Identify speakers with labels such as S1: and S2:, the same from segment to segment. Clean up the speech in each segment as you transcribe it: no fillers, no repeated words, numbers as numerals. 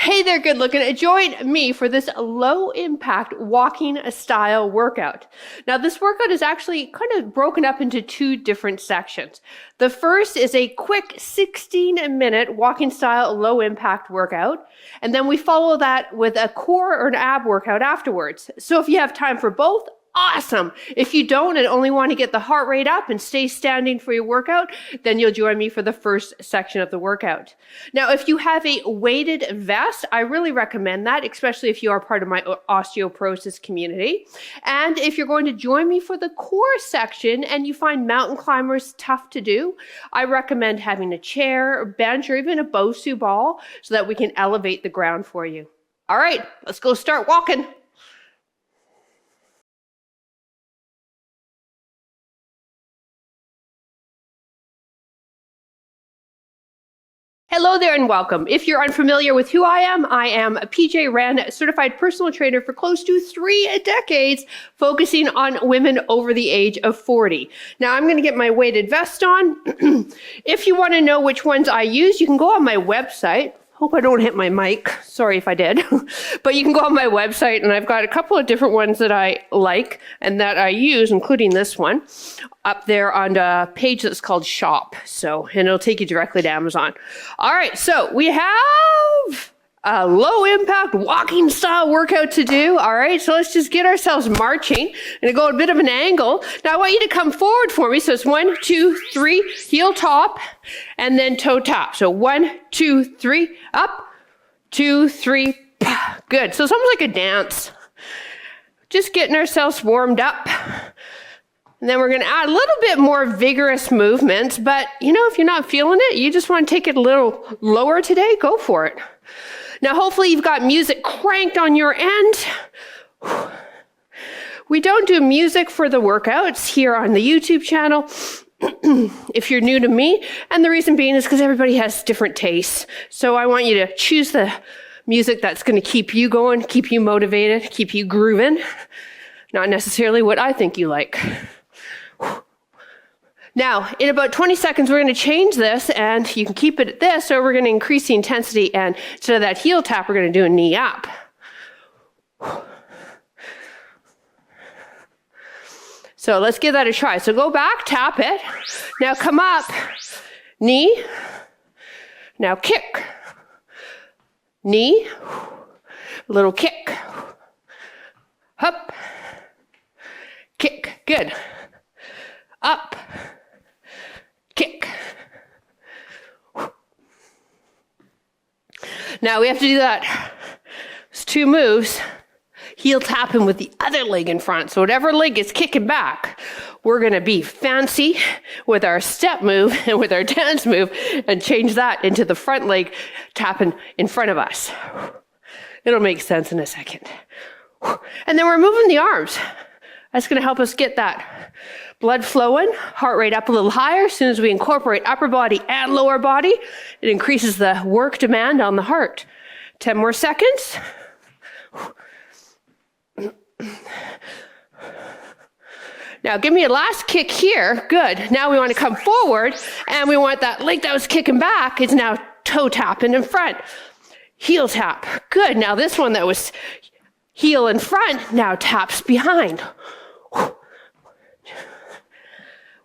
S1: Hey there, good looking. Join me for this low impact walking style workout. Now, this workout is actually kind of broken up into two different sections. The first is a quick 16-minute walking style low impact workout. And then we follow that with a core or an ab workout afterwards. So if you have time for both, awesome. If you don't and only want to get the heart rate up and stay standing for your workout, then you'll join me for the first section of the workout. Now, if you have a weighted vest, I really recommend that, especially if you are part of my osteoporosis community. And if you're going to join me for the core section and you find mountain climbers tough to do, I recommend having a chair, a bench, or even a Bosu ball so that we can elevate the ground for you. All right, let's go start walking. Hello there and welcome. If you're unfamiliar with who I am a PJ Wren, certified personal trainer for close to 3 decades, focusing on women over the age of 40. Now I'm going to get my weighted vest on. If you want to know which ones I use, you can go on my website. Hope I don't hit my mic. Sorry if I did. But you can go on my website and I've got a couple of different ones that I like and that I use, including this one, up there on a page that's called Shop. And it'll take you directly to Amazon. All right, so we have a low impact walking style workout to do. All right, so let's just get ourselves marching and go a bit of an angle. Now I want you to come forward for me. So it's 1, 2, 3, heel top, and then toe tap. So 1, 2, 3, up, 2, 3, good. So it's almost like a dance. Just getting ourselves warmed up. And then we're going to add a little bit more vigorous movements, but if you're not feeling it, you just want to take it a little lower today, go for it. Now, hopefully you've got music cranked on your end. We don't do music for the workouts here on the YouTube channel. If you're new to me, and the reason being is because everybody has different tastes. So I want you to choose the music that's going to keep you going, keep you motivated, keep you grooving. Not necessarily what I think you like. Now, in about 20 seconds, we're going to change this, and you can keep it at this, or we're going to increase the intensity, and instead of that heel tap, we're going to do a knee up. So let's give that a try. So go back, tap it. Now come up, knee. Now kick. Knee, little kick. Up, kick, good. Up, kick. Now we have to do that. It's 2 moves. Heel tapping with the other leg in front. So whatever leg is kicking back, we're going to be fancy with our step move and with our dance move and change that into the front leg tapping in front of us. It'll make sense in a second. And then we're moving the arms. That's going to help us get that blood flowing, heart rate up a little higher. As soon as we incorporate upper body and lower body, it increases the work demand on the heart. 10 more seconds. Now give me a last kick here. Good. Now we want to come forward and we want that leg that was kicking back is now toe tapping in front. Heel tap. Good. Now this one that was heel in front now taps behind.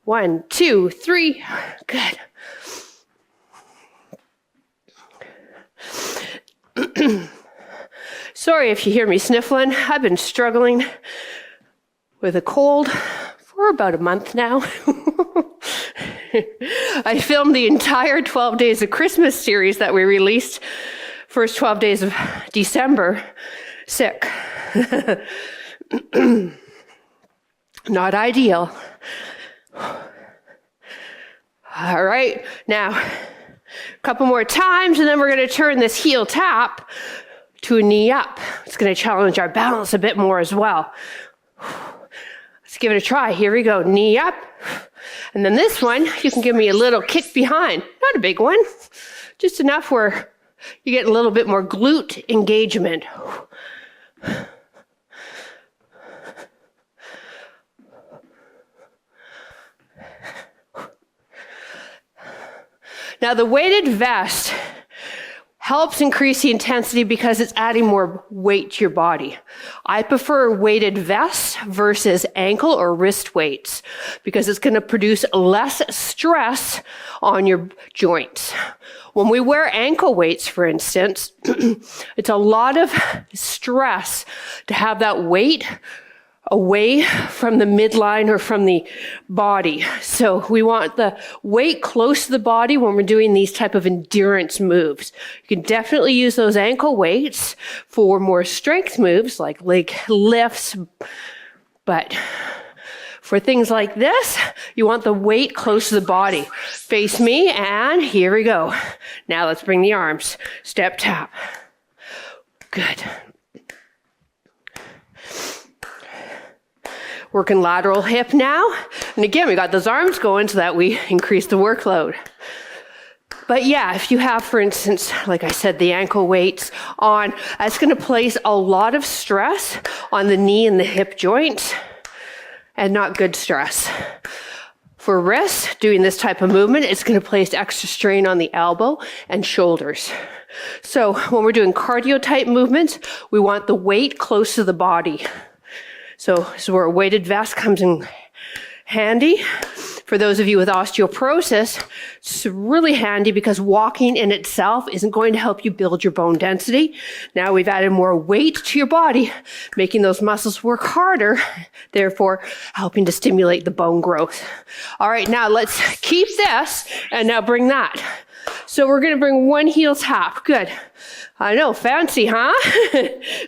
S1: 1, 2, 3. Good. Sorry if you hear me sniffling. I've been struggling with a cold for about a month now. I filmed the entire 12 Days of Christmas series that we released first 12 days of December. Sick. Not ideal. All right, now a couple more times and then we're going to turn this heel tap to a knee up. It's going to challenge our balance a bit more as well. Let's give it a try. Here we go. Knee up. And then this one, you can give me a little kick behind. Not a big one. Just enough where you get a little bit more glute engagement. Now the weighted vest helps increase the intensity because it's adding more weight to your body. I prefer weighted vests versus ankle or wrist weights because it's going to produce less stress on your joints. When we wear ankle weights, for instance, it's a lot of stress to have that weight away from the midline or from the body. So we want the weight close to the body when we're doing these type of endurance moves. You can definitely use those ankle weights for more strength moves like leg lifts, but for things like this, you want the weight close to the body. Face me, and here we go. Now let's bring the arms. Step, tap. Good. Working lateral hip now. And again, we got those arms going so that we increase the workload. But yeah, if you have, for instance, like I said, the ankle weights on, that's going to place a lot of stress on the knee and the hip joints, and not good stress. For wrists, doing this type of movement, it's going to place extra strain on the elbow and shoulders. So when we're doing cardio type movements, we want the weight close to the body. So this is where a weighted vest comes in handy. For those of you with osteoporosis, it's really handy because walking in itself isn't going to help you build your bone density. Now we've added more weight to your body, making those muscles work harder, therefore helping to stimulate the bone growth. All right, now let's keep this and now bring that. So we're going to bring one heel tap. Good. I know, fancy, huh?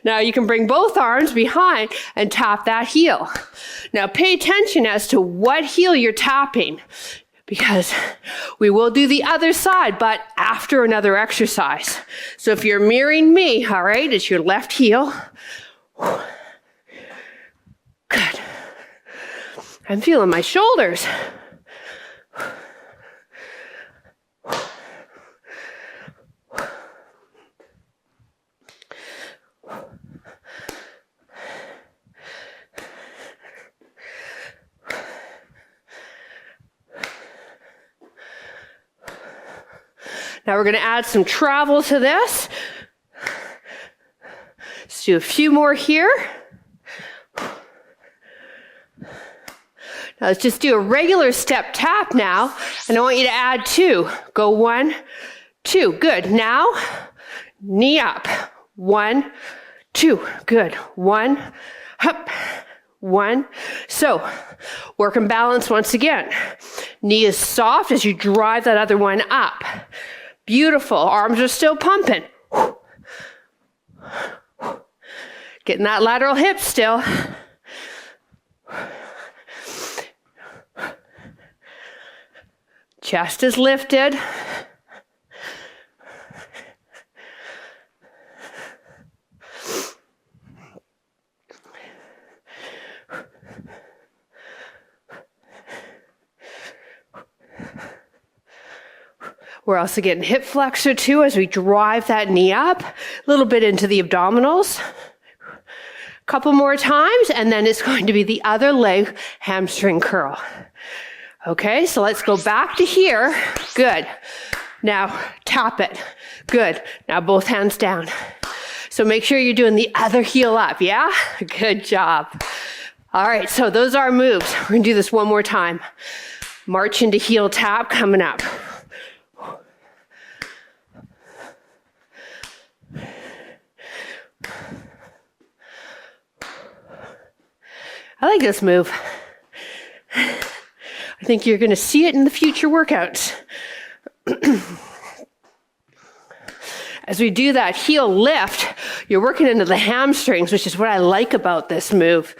S1: Now you can bring both arms behind and tap that heel. Now pay attention as to what heel you're tapping because we will do the other side, but after another exercise. So if you're mirroring me, all right, it's your left heel. Good. I'm feeling my shoulders. Now we're going to add some travel to this. Let's do a few more here. Now let's just do a regular step tap now, and I want you to add 2. Go 1, 2. Good. Now, knee up. 1, 2. Good. 1, up. 1. So, work and balance once again. Knee is soft as you drive that other one up. Beautiful. Arms are still pumping. Getting that lateral hip still. Chest is lifted. We're also getting hip flexor too as we drive that knee up, a little bit into the abdominals. A couple more times, and then it's going to be the other leg hamstring curl. Okay, so let's go back to here. Good. Now tap it. Good. Now both hands down. So make sure you're doing the other heel up, yeah? Good job. All right, so those are our moves. We're going to do this one more time. March into heel tap coming up. I like this move. I think you're going to see it in the future workouts. As we do that heel lift, you're working into the hamstrings, which is what I like about this move.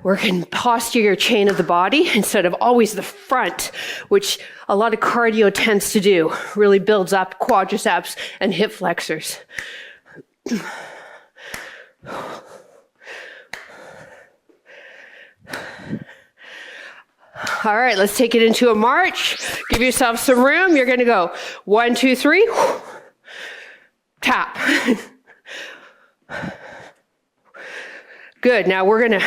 S1: Working posterior chain of the body instead of always the front, which a lot of cardio tends to do. Really builds up quadriceps and hip flexors. All right, let's take it into a march. Give yourself some room. You're going to go 1, 2, 3. Tap. Good. Now we're going to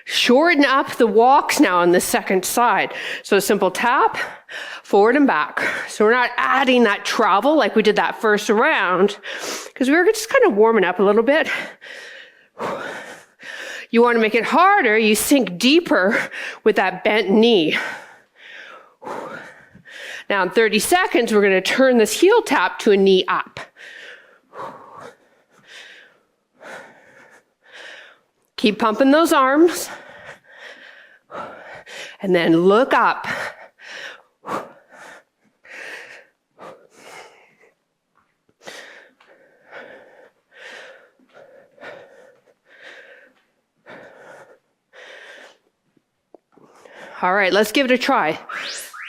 S1: shorten up the walks now on the second side. So a simple tap, forward and back. So we're not adding that travel like we did that first round, because we were just kind of warming up a little bit. You want to make it harder, you sink deeper with that bent knee. Now in 30 seconds, we're going to turn this heel tap to a knee up. Keep pumping those arms. And then look up. All right, let's give it a try.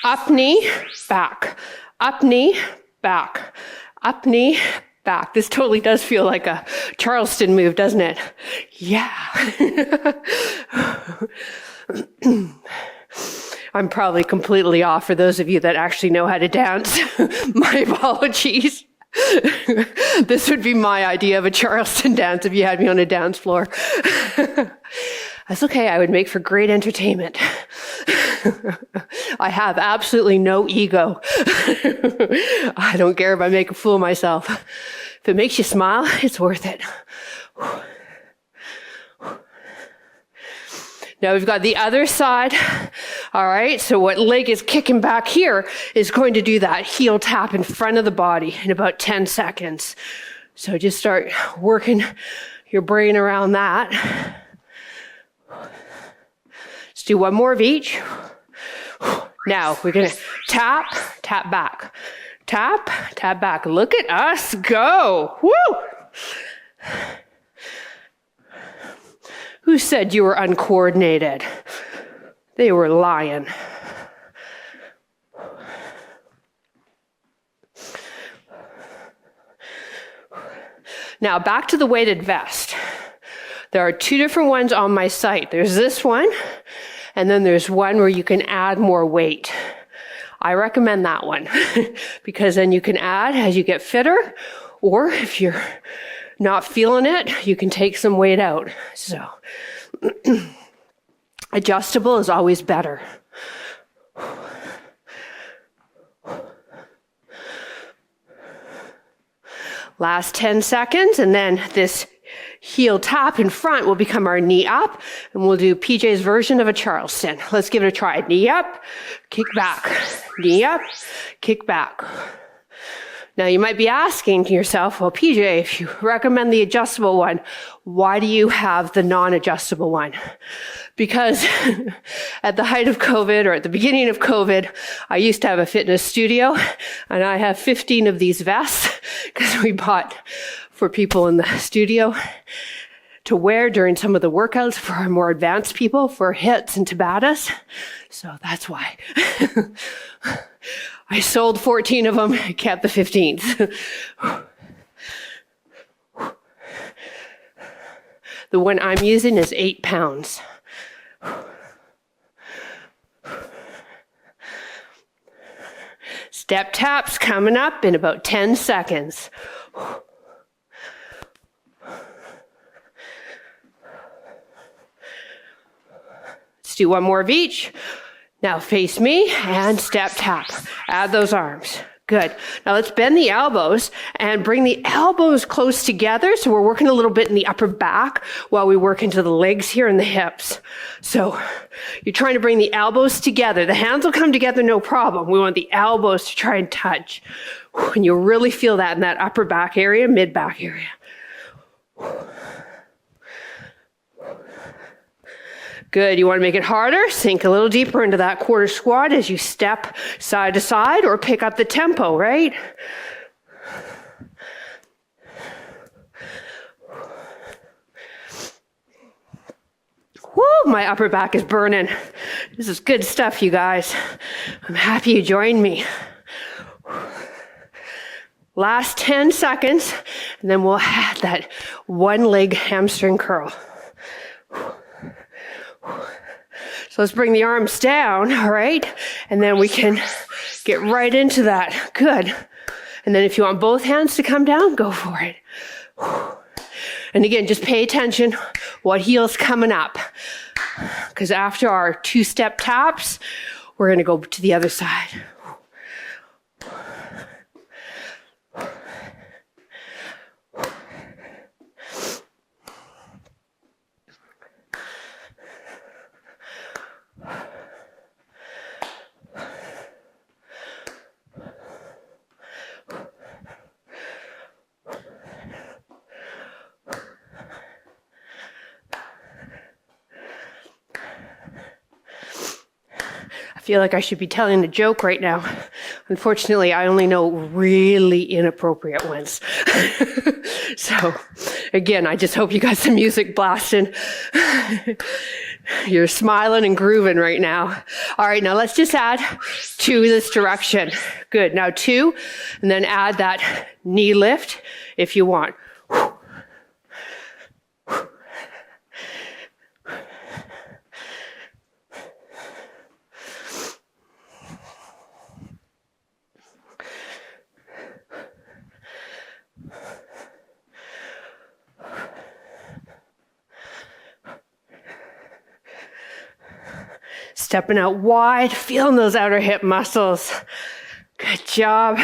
S1: Up knee, back. Up knee, back. Up knee, back. This totally does feel like a Charleston move, doesn't it? Yeah. I'm probably completely off for those of you that actually know how to dance. My apologies. This would be my idea of a Charleston dance if you had me on a dance floor. That's okay. I would make for great entertainment. I have absolutely no ego. I don't care if I make a fool of myself. If it makes you smile, it's worth it. Now we've got the other side. All right, so what leg is kicking back here is going to do that heel tap in front of the body in about 10 seconds. So just start working your brain around that. Let's do one more of each. Now we're going to tap, tap back. Tap, tap back. Look at us go. Woo! Who said you were uncoordinated? They were lying. Now back to the weighted vest. There are two different ones on my site. There's this one, and then there's one where you can add more weight. I recommend that one because then you can add as you get fitter, or if you're not feeling it, you can take some weight out. So adjustable is always better. Last 10 seconds, and then this heel tap in front will become our knee up, and we'll do PJ's version of a Charleston. Let's give it a try. Knee up, kick back. Knee up, kick back. Now you might be asking to yourself, well, PJ, if you recommend the adjustable one, why do you have the non-adjustable one? Because at the height of COVID, or at the beginning of COVID, I used to have a fitness studio, and I have 15 of these vests because we bought for people in the studio to wear during some of the workouts for our more advanced people, for hits and Tabatas. So that's why. I sold 14 of them, kept the 15th. The one I'm using is 8 pounds. Step taps coming up in about 10 seconds. Let's do one more of each. Now face me and step tap. Add those arms. Good. Now let's bend the elbows and bring the elbows close together. So we're working a little bit in the upper back while we work into the legs here and the hips. So you're trying to bring the elbows together. The hands will come together, no problem. We want the elbows to try and touch. And you'll really feel that in that upper back area, mid back area. Good. You want to make it harder? Sink a little deeper into that quarter squat as you step side to side or pick up the tempo, right? Woo, my upper back is burning. This is good stuff, you guys. I'm happy you joined me. Last 10 seconds, and then we'll add that one leg hamstring curl. So let's bring the arms down, all right? And then we can get right into that. Good. And then if you want both hands to come down, go for it. And again, just pay attention what heel's coming up. Because after our 2-step taps, we're going to go to the other side. feel like I should be telling a joke right now. Unfortunately, I only know really inappropriate ones. So, again, I just hope you got some music blasting. You're smiling and grooving right now. All right, now let's just add 2 this direction. Good. Now 2, and then add that knee lift if you want. Stepping out wide, feeling those outer hip muscles. Good job.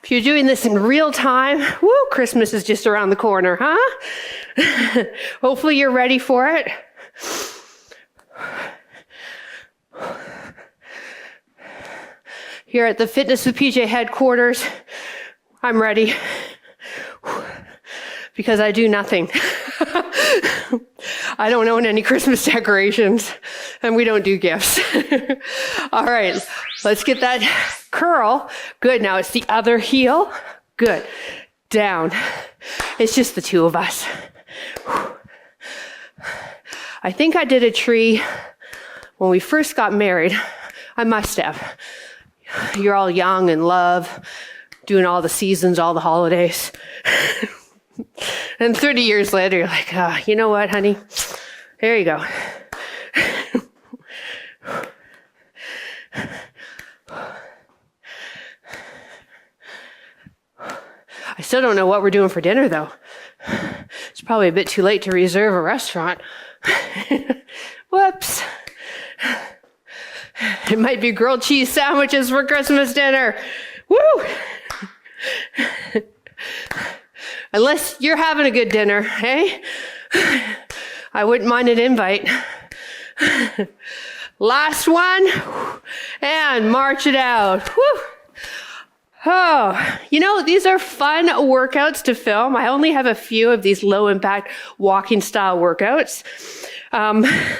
S1: If you're doing this in real time, woo, Christmas is just around the corner, huh? Hopefully you're ready for it. Here at the Fitness with PJ headquarters, I'm ready because I do nothing. I don't own any Christmas decorations, and we don't do gifts. All right, let's get that curl. Good, now it's the other heel. Good, down. It's just the 2 of us. I think I did a tree when we first got married. I must have. You're all young and love, doing all the seasons, all the holidays. And 30 years later, you're like, you know what, honey? There you go. I still don't know what we're doing for dinner, though. It's probably a bit too late to reserve a restaurant. Whoops. It might be grilled cheese sandwiches for Christmas dinner. Woo! Unless you're having a good dinner, hey? I wouldn't mind an invite. Last one, and march it out. Woo! Oh, you know, these are fun workouts to film. I only have a few of these low-impact walking style workouts.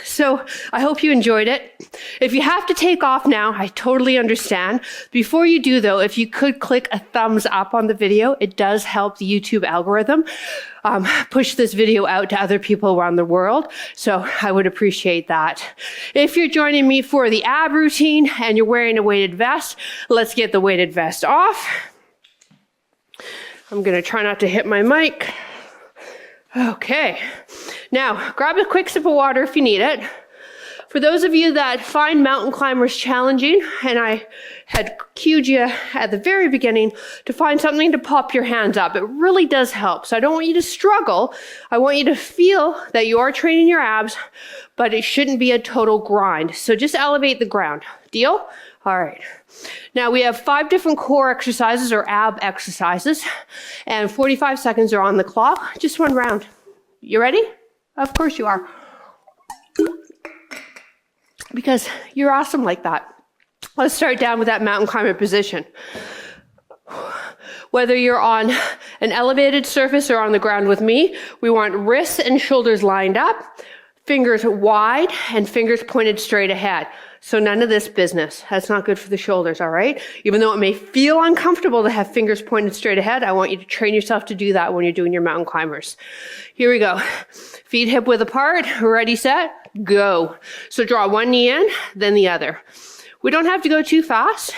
S1: So I hope you enjoyed it. If you have to take off now, I totally understand. Before you do, though, if you could click a thumbs up on the video, it does help the YouTube algorithm push this video out to other people around the world. So I would appreciate that. If you're joining me for the ab routine and you're wearing a weighted vest, let's get the weighted vest off. I'm going to try not to hit my mic. Okay. Now, grab a quick sip of water if you need it. For those of you that find mountain climbers challenging, and I had cued you at the very beginning to find something to pop your hands up, it really does help. So I don't want you to struggle. I want you to feel that you are training your abs, but it shouldn't be a total grind. So just elevate the ground. Deal? All right. Now we have 5 different core exercises or ab exercises, and 45 seconds are on the clock. Just 1 round. You ready? Of course you are. Because you're awesome like that. Let's start down with that mountain climber position. Whether you're on an elevated surface or on the ground with me, we want wrists and shoulders lined up, fingers wide, and fingers pointed straight ahead. So none of this business. That's not good for the shoulders, all right? Even though it may feel uncomfortable to have fingers pointed straight ahead, I want you to train yourself to do that when you're doing your mountain climbers. Here we go. Feet hip width apart. Ready, set, go. So draw one knee in, then the other. We don't have to go too fast.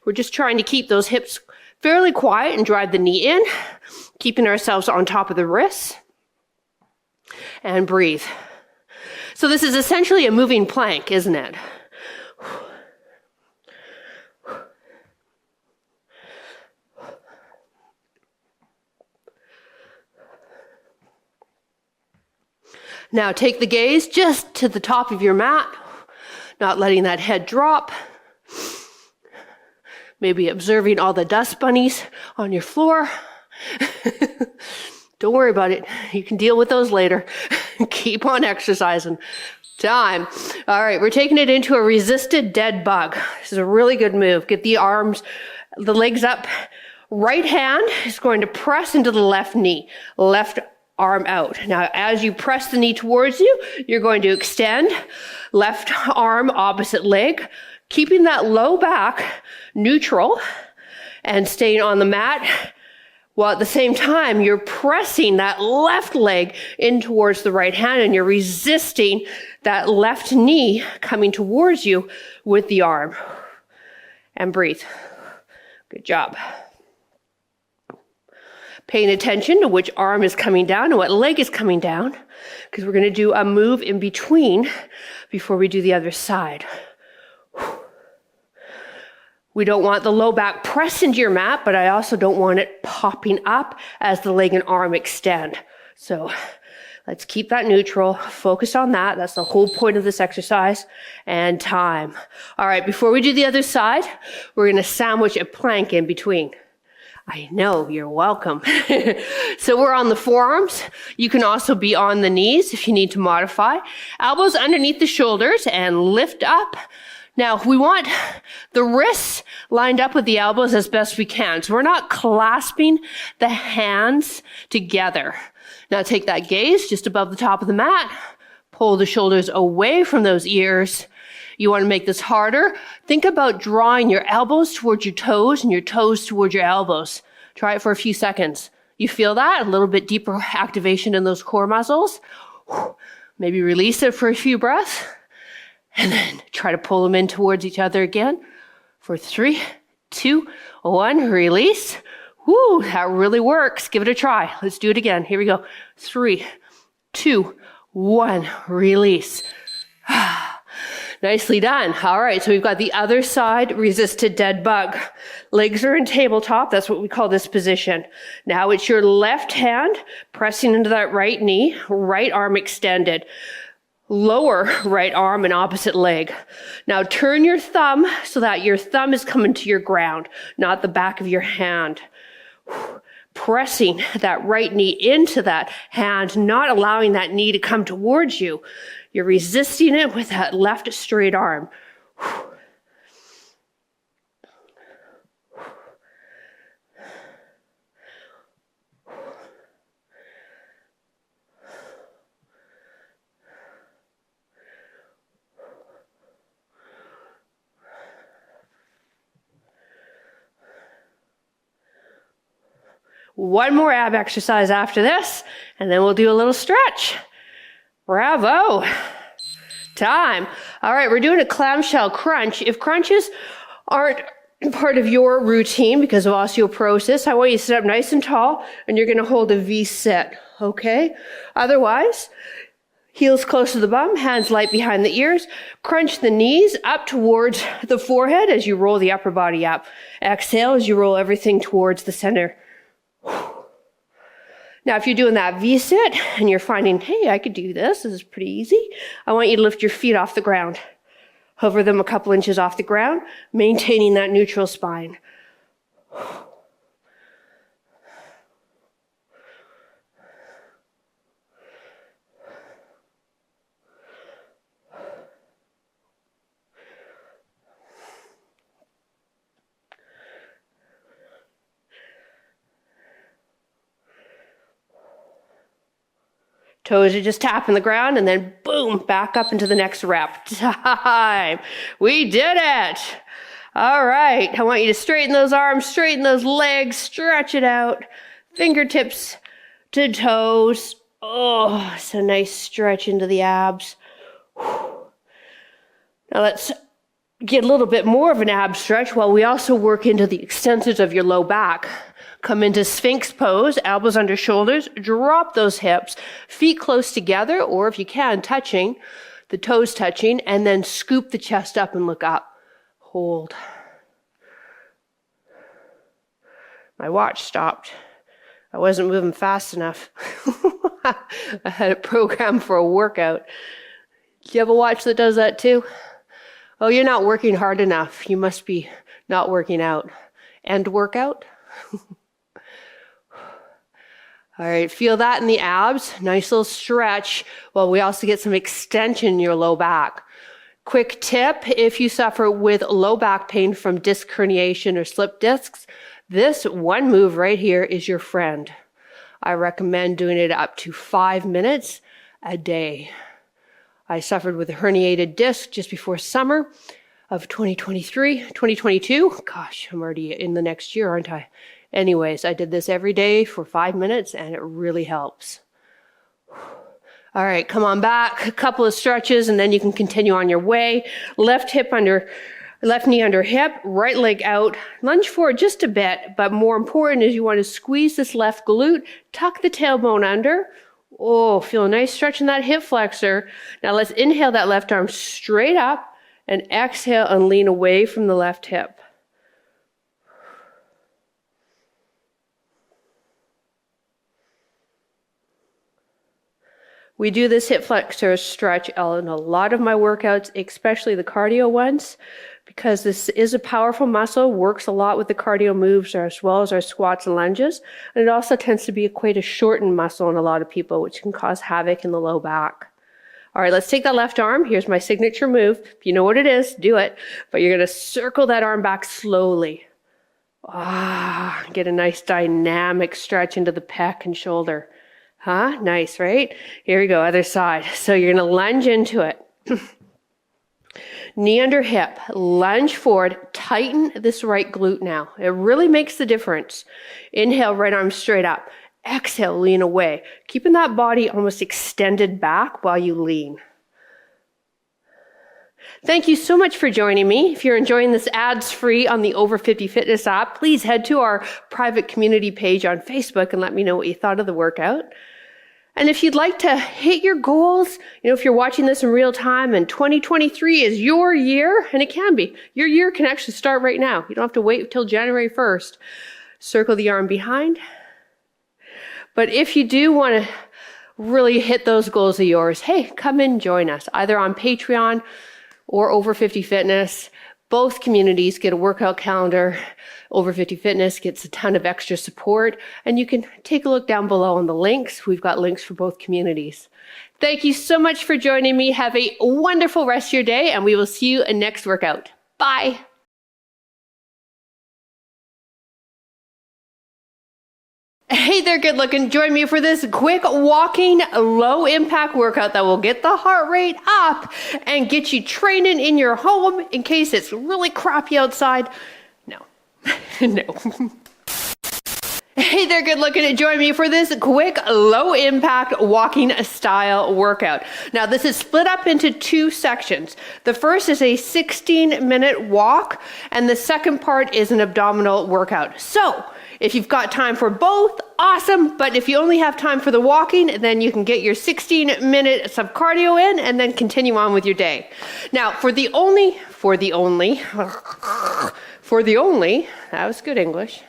S1: We're just trying to keep those hips fairly quiet and drive the knee in, keeping ourselves on top of the wrists. And breathe. So this is essentially a moving plank, isn't it? Now take the gaze just to the top of your mat, not letting that head drop. Maybe observing all the dust bunnies on your floor. Don't worry about it. You can deal with those later. Keep on exercising. Time. All right, we're taking it into a resisted dead bug. This is a really good move. Get the arms, the legs up. Right hand is going to press into the left knee. Left arm out. Now, as you press the knee towards you, you're going to extend, left arm, opposite leg, keeping that low back neutral and staying on the mat, while at the same time, you're pressing that left leg in towards the right hand and you're resisting that left knee coming towards you with the arm. And breathe. Good job. Paying attention to which arm is coming down and what leg is coming down, because we're going to do a move in between before we do the other side. We don't want the low back pressed into your mat, but I also don't want it popping up as the leg and arm extend. So let's keep that neutral. Focus on that. That's the whole point of this exercise. And time. All right, before we do the other side, we're going to sandwich a plank in between. I know, you're welcome. So we're on the forearms. You can also be on the knees if you need to modify. Elbows underneath the shoulders and lift up. Now, we want the wrists lined up with the elbows as best we can. So we're not clasping the hands together. Now take that gaze just above the top of the mat. Pull the shoulders away from those ears. You want to make this harder. Think about drawing your elbows towards your toes and your toes towards your elbows. Try it for a few seconds. You feel that? A little bit deeper activation in those core muscles. Maybe release it for a few breaths. And then try to pull them in towards each other again for 3, 2, 1, release. Woo, that really works. Give it a try. Let's do it again. Here we go. 3, 2, 1, release. Nicely done. All right, so we've got the other side, resisted dead bug. Legs are in tabletop. That's what we call this position. Now it's your left hand pressing into that right knee, right arm extended. Lower right arm and opposite leg. Now turn your thumb so that your thumb is coming to your ground, not the back of your hand. Pressing that right knee into that hand, not allowing that knee to come towards you. You're resisting it with that left straight arm. One more ab exercise after this, and then we'll do a little stretch. Bravo. Time. All right, we're doing a clamshell crunch. If crunches aren't part of your routine because of osteoporosis, I want you to sit up nice and tall, and you're going to hold a V sit, okay? Otherwise, heels close to the bum, hands light behind the ears. Crunch the knees up towards the forehead as you roll the upper body up. Exhale as you roll everything towards the center. Now, if you're doing that V-sit and you're finding, hey, I could do this is pretty easy, I want you to lift your feet off the ground. Hover them a couple inches off the ground, maintaining that neutral spine. Toes are just tapping the ground and then boom, back up into the next rep. Time. We did it. All right. I want you to straighten those arms, straighten those legs, stretch it out. Fingertips to toes. Oh, it's a nice stretch into the abs. Now let's get a little bit more of an ab stretch while we also work into the extensors of your low back. Come into Sphinx pose, elbows under shoulders, drop those hips, feet close together, or if you can, touching, the toes touching, and then scoop the chest up and look up. Hold. My watch stopped. I wasn't moving fast enough. I had it programmed for a workout. Do you have a watch that does that too? Oh, you're not working hard enough. You must be not working out. End workout? All right, feel that in the abs. Nice little stretch while we also get some extension in your low back. Quick tip, if you suffer with low back pain from disc herniation or slip discs, this one move right here is your friend. I recommend doing it up to 5 minutes a day. I suffered with a herniated disc just before summer of 2022. Gosh, I'm already in the next year, aren't I? Anyways, I did this every day for 5 minutes and it really helps. All right, come on back, a couple of stretches and then you can continue on your way. Left knee under hip, right leg out. Lunge forward just a bit, but more important is you want to squeeze this left glute, tuck the tailbone under. Oh, feel a nice stretch in that hip flexor. Now let's inhale that left arm straight up and exhale and lean away from the left hip. We do this hip flexor stretch in a lot of my workouts, especially the cardio ones, because this is a powerful muscle, works a lot with the cardio moves as well as our squats and lunges. And it also tends to be quite a shortened muscle in a lot of people, which can cause havoc in the low back. All right, let's take that left arm. Here's my signature move. If you know what it is, do it. But you're going to circle that arm back slowly. Get a nice dynamic stretch into the pec and shoulder. Nice, right? Here we go, other side. So you're going to lunge into it. Knee under hip, lunge forward, tighten this right glute now. It really makes the difference. Inhale, right arm straight up. Exhale, lean away. Keeping that body almost extended back while you lean. Thank you so much for joining me. If you're enjoying this ads-free on the Over 50 Fitness app, please head to our private community page on Facebook and let me know what you thought of the workout. And if you'd like to hit your goals, if you're watching this in real time and 2023 is your year, and it can be, your year can actually start right now. You don't have to wait until January 1st. Circle the arm behind. But if you do want to really hit those goals of yours, hey, come and join us, either on Patreon or Over 50 Fitness. Both communities get a workout calendar. Over 50 Fitness gets a ton of extra support. And you can take a look down below on the links. We've got links for both communities. Thank you so much for joining me. Have a wonderful rest of your day, and we will see you in next workout. Bye. Hey there, good looking. Join me for this quick walking, low impact workout that will get the heart rate up and get you training in your home in case it's really crappy outside. No, no. Hey there, good looking. Join me for this quick, low impact walking style workout. Now this is split up into two sections. The first is a 16-minute walk and the second part is an abdominal workout. So if you've got time for both, awesome. But if you only have time for the walking, then you can get your 16 minutes of cardio in and then continue on with your day. Now, for the only, that was good English.